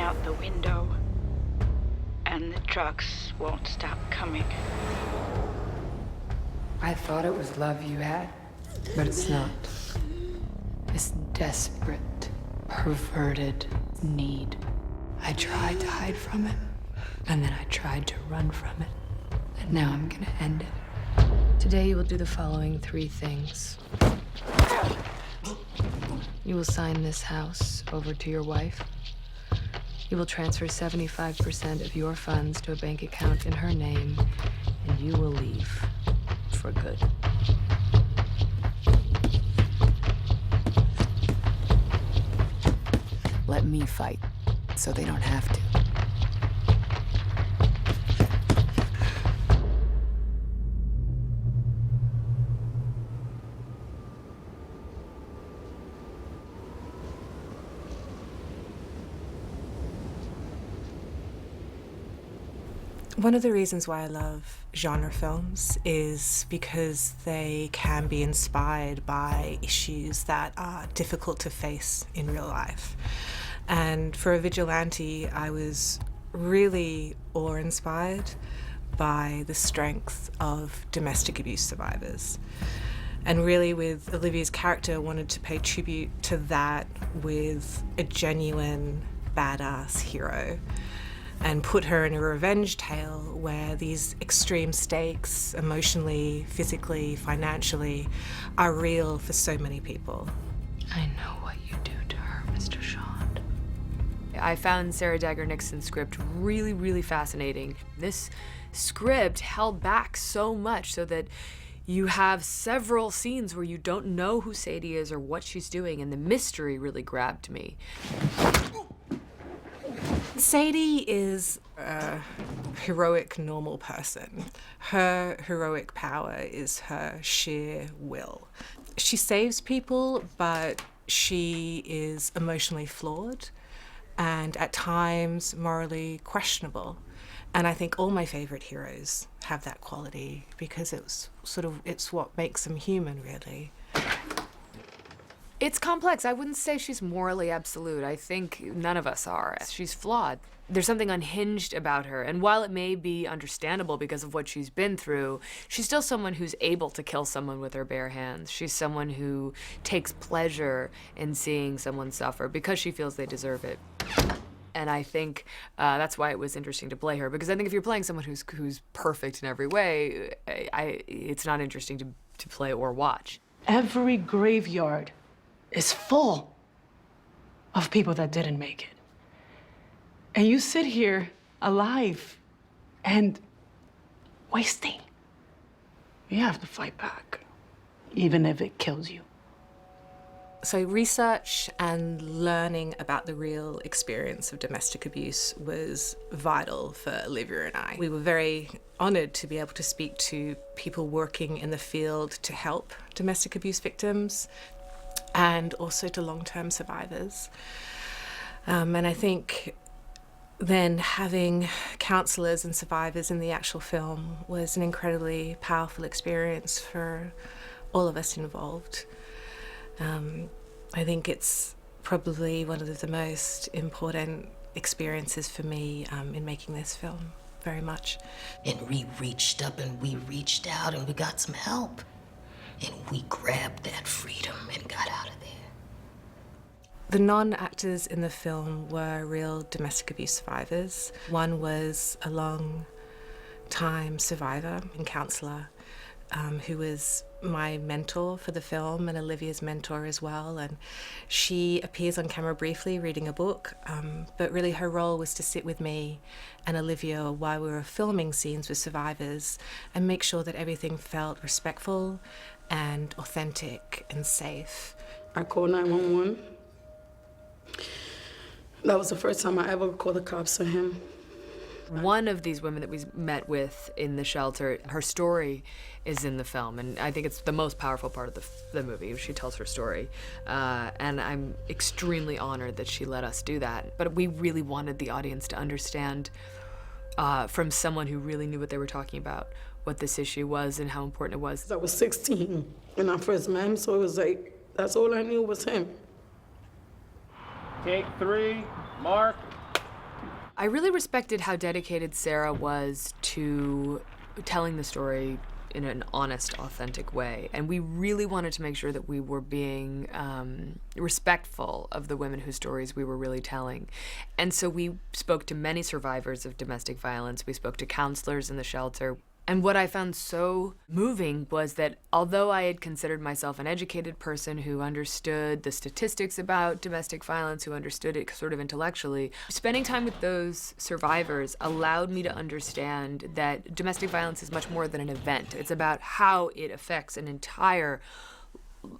out the window, and the trucks won't stop coming. I thought it was love you had, but it's not. This desperate, perverted need. I tried to hide from it, and then I tried to run from it, and now I'm gonna end it. Today you will do the following 3 things. You will sign this house over to your wife. You will transfer 75% of your funds to a bank account in her name, and you will leave for good. Let me fight, so they don't have to. One of the reasons why I love genre films is because they can be inspired by issues that are difficult to face in real life. And for a Vigilante, I was really awe-inspired by the strength of domestic abuse survivors. And really, with Olivia's character, I wanted to pay tribute to that with a genuine badass hero, and put her in a revenge tale where these extreme stakes, emotionally, physically, financially, are real for so many people. I know what you do to her, Mr. Shand. I found Sarah Daggar-Nickson's script really, really fascinating. This script held back so much so that you have several scenes where you don't know who Sadie is or what she's doing, and the mystery really grabbed me. Sadie is a heroic, normal person. Her heroic power is her sheer will. She saves people, but she is emotionally flawed and at times morally questionable. And I think all my favorite heroes have that quality because it's what makes them human, really. It's complex. I wouldn't say she's morally absolute. I think none of us are. She's flawed. There's something unhinged about her, and while it may be understandable because of what she's been through, she's still someone who's able to kill someone with her bare hands. She's someone who takes pleasure in seeing someone suffer because she feels they deserve it. And I think that's why it was interesting to play her, because I think if you're playing someone who's perfect in every way, it's not interesting to play or watch. Every graveyard is full of people that didn't make it. And you sit here alive and wasting. You have to fight back, even if it kills you. So research and learning about the real experience of domestic abuse was vital for Olivia and I. We were very honored to be able to speak to people working in the field to help domestic abuse victims, and also to long-term survivors. And I think then having counselors and survivors in the actual film was an incredibly powerful experience for all of us involved. I think it's probably one of the most important experiences for me in making this film, very much. And we reached up and we reached out and we got some help. And we grabbed that freedom and got out of there. The non-actors in the film were real domestic abuse survivors. One was a long-time survivor and counsellor who was my mentor for the film and Olivia's mentor as well. And she appears on camera briefly reading a book, but really her role was to sit with me and Olivia while we were filming scenes with survivors and make sure that everything felt respectful and authentic and safe. I called 911. That was the first time I ever called the cops on him. One of these women that we met with in the shelter, her story is in the film, and I think it's the most powerful part of the movie. She tells her story, and I'm extremely honored that she let us do that. But we really wanted the audience to understand from someone who really knew what they were talking about, what this issue was and how important it was. I was 16 when I first met him, so it was like, that's all I knew was him. Take 3, mark. I really respected how dedicated Sarah was to telling the story in an honest, authentic way. And we really wanted to make sure that we were being respectful of the women whose stories we were really telling. And so we spoke to many survivors of domestic violence. We spoke to counselors in the shelter. And what I found so moving was that although I had considered myself an educated person who understood the statistics about domestic violence, who understood it sort of intellectually, spending time with those survivors allowed me to understand that domestic violence is much more than an event. It's about how it affects an entire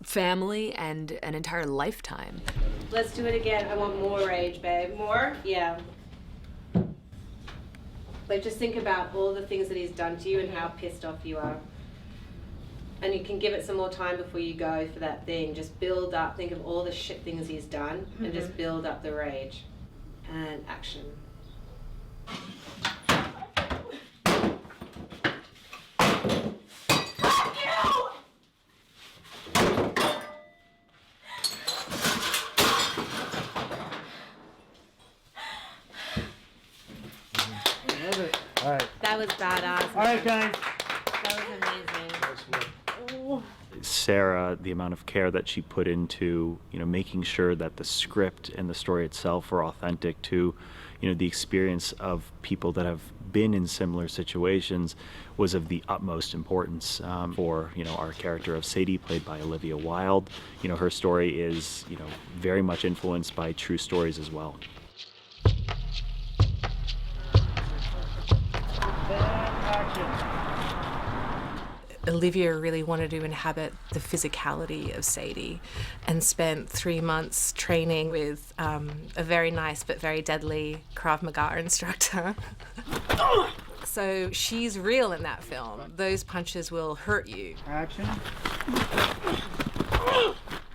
family and an entire lifetime. Let's do it again. I want more rage, babe. More? Yeah. Like, just think about all the things that he's done to you and how pissed off you are. And you can give it some more time before you go for that thing. Just build up, think of all the shit things he's done, and just build up the rage. And action. All right. That was badass. All right, guys. That was amazing. Sarah, the amount of care that she put into, making sure that the script and the story itself were authentic to, the experience of people that have been in similar situations was of the utmost importance for, our character of Sadie, played by Olivia Wilde. Her story is, very much influenced by true stories as well. Olivia really wanted to inhabit the physicality of Sadie and spent 3 months training with a very nice but very deadly Krav Maga instructor. So she's real in that film. Those punches will hurt you. Action.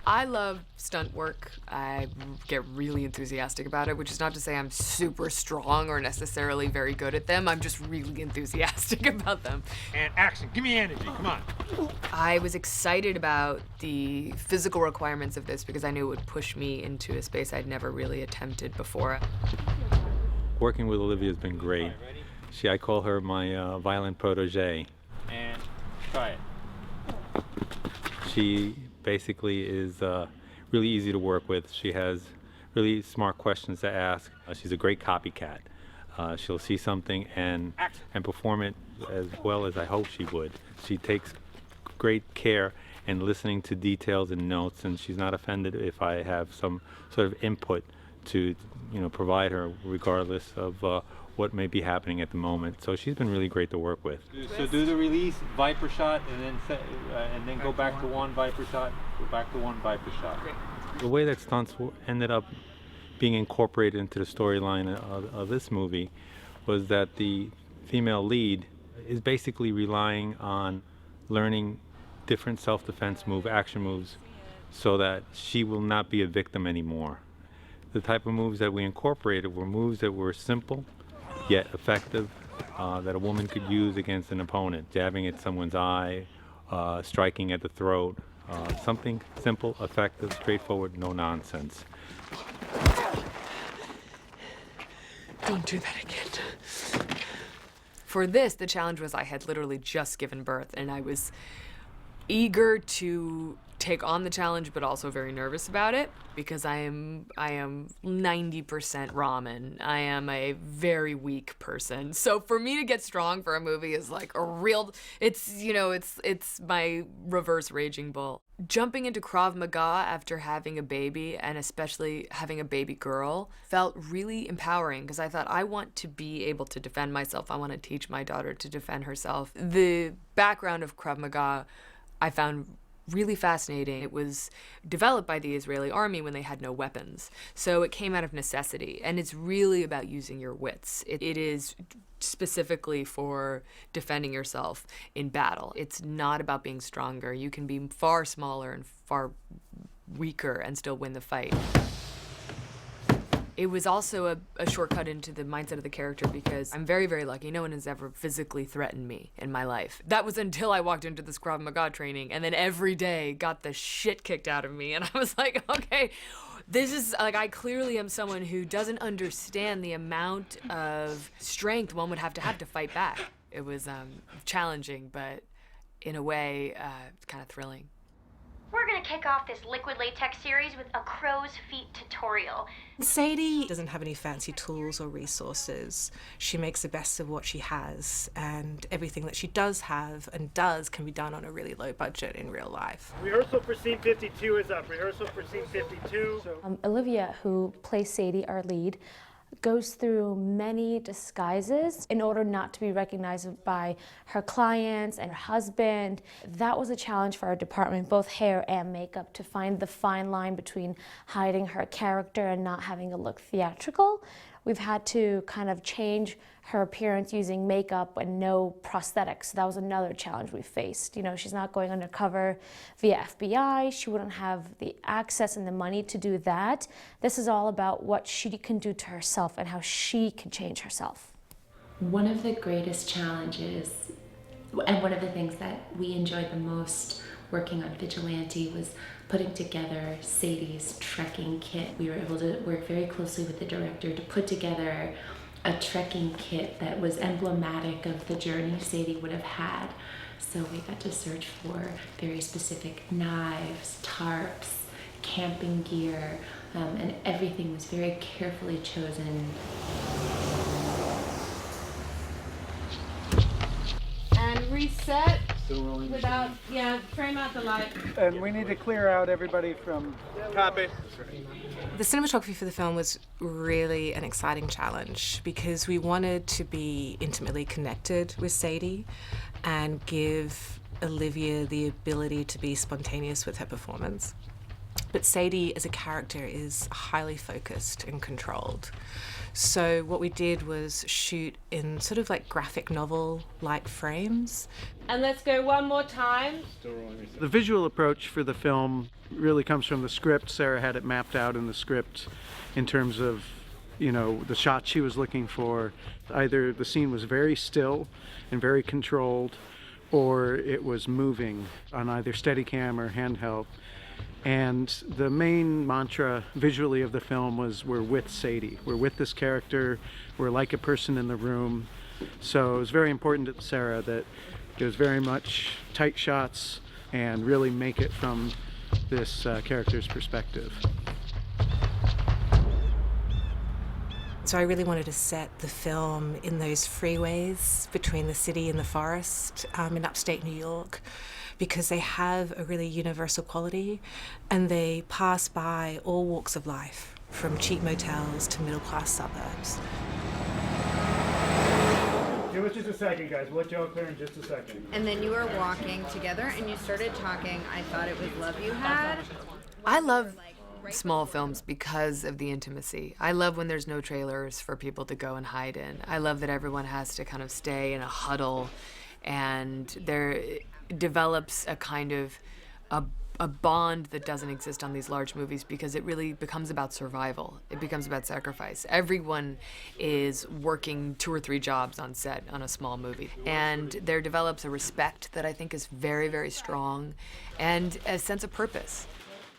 I love stunt work. I get really enthusiastic about it, which is not to say I'm super strong or necessarily very good at them. I'm just really enthusiastic about them. And action. Give me energy. Come on. I was excited about the physical requirements of this because I knew it would push me into a space I'd never really attempted before. Working with Olivia has been great. I call her my violent protege. And try it. She basically is really easy to work with. She has really smart questions to ask. She's a great copycat. She'll see something and perform it as well as I hope she would. She takes great care in listening to details and notes, and she's not offended if I have some sort of input to provide her regardless of what may be happening at the moment. So she's been really great to work with. So do the release, Viper shot, and then go back to one Viper shot, go back to one Viper shot. The way that stunts ended up being incorporated into the storyline of this movie was that the female lead is basically relying on learning different self-defense action moves, so that she will not be a victim anymore. The type of moves that we incorporated were moves that were simple, yet effective, that a woman could use against an opponent. Jabbing at someone's eye, striking at the throat. Something simple, effective, straightforward, no nonsense. Don't do that again. For this, the challenge was I had literally just given birth, and I was eager to take on the challenge, but also very nervous about it because I am 90% ramen. I am a very weak person. So for me to get strong for a movie is like a real, it's my reverse Raging Bull. Jumping into Krav Maga after having a baby, and especially having a baby girl, felt really empowering because I thought I want to be able to defend myself. I want to teach my daughter to defend herself. The background of Krav Maga I found really fascinating. It was developed by the Israeli army when they had no weapons. So it came out of necessity, and it's really about using your wits. It is specifically for defending yourself in battle. It's not about being stronger. You can be far smaller and far weaker and still win the fight. It was also a shortcut into the mindset of the character because I'm very, very lucky. No one has ever physically threatened me in my life. That was until I walked into this Krav Maga training, and then every day got the shit kicked out of me. And I was like, okay, This is, like, I clearly am someone who doesn't understand the amount of strength one would have to fight back. It was challenging, but in a way, kind of thrilling. We're gonna kick off this liquid latex series with a crow's feet tutorial. Sadie doesn't have any fancy tools or resources. She makes the best of what she has, and everything that she does have and does can be done on a really low budget in real life. Rehearsal for scene 52 is up. Rehearsal for scene 52. Olivia, who plays Sadie, our lead, goes through many disguises in order not to be recognized by her clients and her husband. That was a challenge for our department, both hair and makeup, to find the fine line between hiding her character and not having it look theatrical. We've had to kind of change her appearance using makeup and no prosthetics. So that was another challenge we faced. You know, she's not going undercover via FBI. She wouldn't have the access and the money to do that. This is all about what she can do to herself and how she can change herself. One of the greatest challenges, and one of the things that we enjoyed the most working on Vigilante, was putting together Sadie's trekking kit. We were able to work very closely with the director to put together a trekking kit that was emblematic of the journey Sadie would have had. So we got to search for very specific knives, tarps, camping gear, and everything was very carefully chosen. And reset without, frame out the light. And we need to clear out everybody from... Copy. The cinematography for the film was really an exciting challenge because we wanted to be intimately connected with Sadie and give Olivia the ability to be spontaneous with her performance. But Sadie as a character is highly focused and controlled. So what we did was shoot in sort of like graphic novel-like frames. And let's go one more time. The visual approach for the film really comes from the script. Sarah had it mapped out in the script in terms of, you know, the shots she was looking for. Either the scene was very still and very controlled, or it was moving on either Steadicam or handheld. And the main mantra visually of the film was, we're with Sadie. We're with this character. We're like a person in the room. So it was very important to Sarah that it was very much tight shots and really make it from this character's perspective. So I really wanted to set the film in those freeways between the city and the forest in upstate New York, because they have a really universal quality and they pass by all walks of life, from cheap motels to middle-class suburbs. Give us just a second, guys. We'll let y'all clear in just a second. And then you were walking together and you started talking. I thought it was love you had. I love small films because of the intimacy. I love when there's no trailers for people to go and hide in. I love that everyone has to kind of stay in a huddle, and there develops a kind of a bond that doesn't exist on these large movies, because it really becomes about survival. It becomes about sacrifice. Everyone is working 2 or 3 jobs on set on a small movie, and there develops a respect that I think is very, very strong, and a sense of purpose.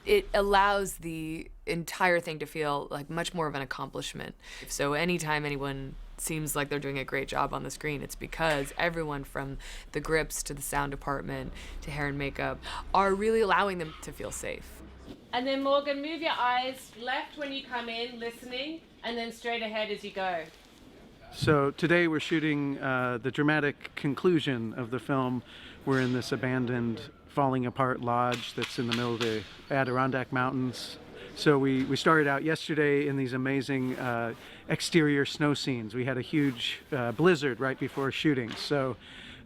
It allows the entire thing to feel like much more of an accomplishment. So anytime anyone seems like they're doing a great job on the screen, it's because everyone from the grips to the sound department to hair and makeup are really allowing them to feel safe. And then Morgan, move your eyes left when you come in, listening, and then straight ahead as you go. So today we're shooting the dramatic conclusion of the film. We're in this abandoned, falling apart lodge that's in the middle of the Adirondack Mountains. So we started out yesterday in these amazing exterior snow scenes. We had a huge blizzard right before shooting. So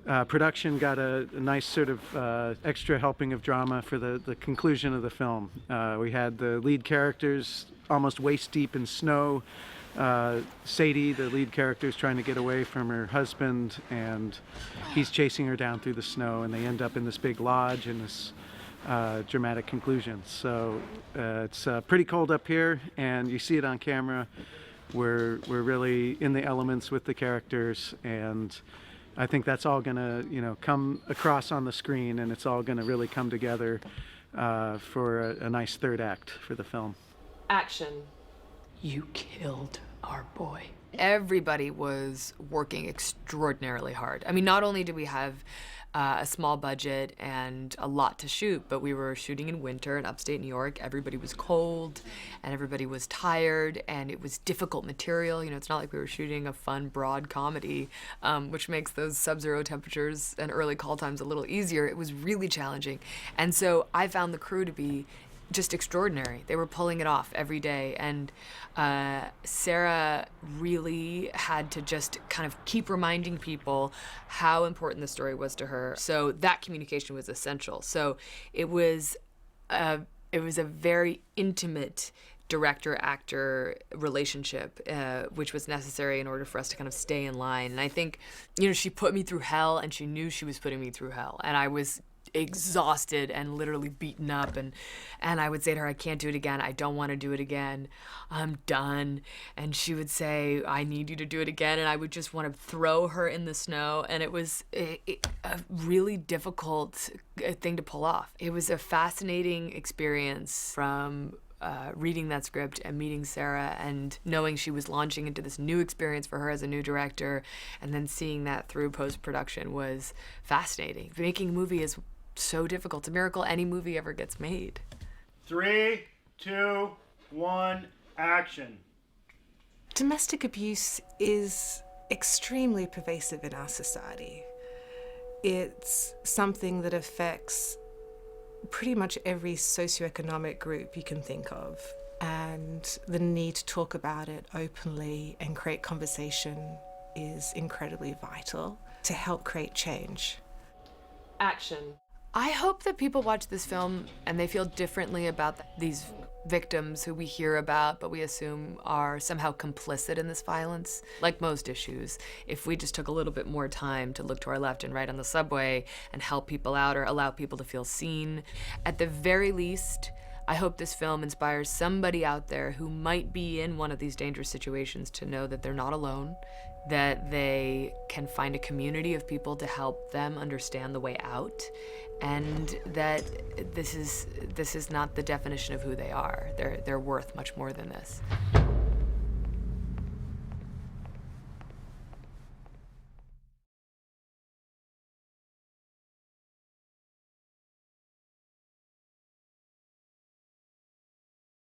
production got a nice sort of extra helping of drama for the conclusion of the film. We had the lead characters almost waist deep in snow. Sadie, the lead character, is trying to get away from her husband, and he's chasing her down through the snow, and they end up in this big lodge in this dramatic conclusion. So it's pretty cold up here, and you see it on camera. We're really in the elements with the characters, and I think that's all gonna, you know, come across on the screen, and it's all gonna really come together for a nice third act for the film. Action. You killed our boy. Everybody was working extraordinarily hard. I mean, not only did we have a small budget and a lot to shoot, but we were shooting in winter in upstate New York. Everybody was cold and everybody was tired, and it was difficult material. You know, it's not like we were shooting a fun, broad comedy, which makes those sub-zero temperatures and early call times a little easier. It was really challenging. And so I found the crew to be just extraordinary. They were pulling it off every day, and Sarah really had to just kind of keep reminding people how important the story was to her. So that communication was essential. So it was a very intimate director-actor relationship, which was necessary in order for us to kind of stay in line. And I think, you know, she put me through hell, and she knew she was putting me through hell, and I was exhausted and literally beaten up, and I would say to her, I can't do it again, I don't want to do it again, I'm done. And she would say, I need you to do it again, and I would just want to throw her in the snow. And it was a really difficult thing to pull off. It was a fascinating experience from reading that script and meeting Sarah and knowing she was launching into this new experience for her as a new director, and then seeing that through post-production was fascinating. Making a movie is so difficult. It's a miracle any movie ever gets made. 3, 2, 1, action. Domestic abuse is extremely pervasive in our society. It's something that affects pretty much every socioeconomic group you can think of, and the need to talk about it openly and create conversation is incredibly vital to help create change. Action. I hope that people watch this film and they feel differently about these victims who we hear about, but we assume are somehow complicit in this violence. Like most issues, if we just took a little bit more time to look to our left and right on the subway and help people out or allow people to feel seen, at the very least, I hope this film inspires somebody out there who might be in one of these dangerous situations to know that they're not alone, that they can find a community of people to help them understand the way out, and that this is not the definition of who they are. They're worth much more than this.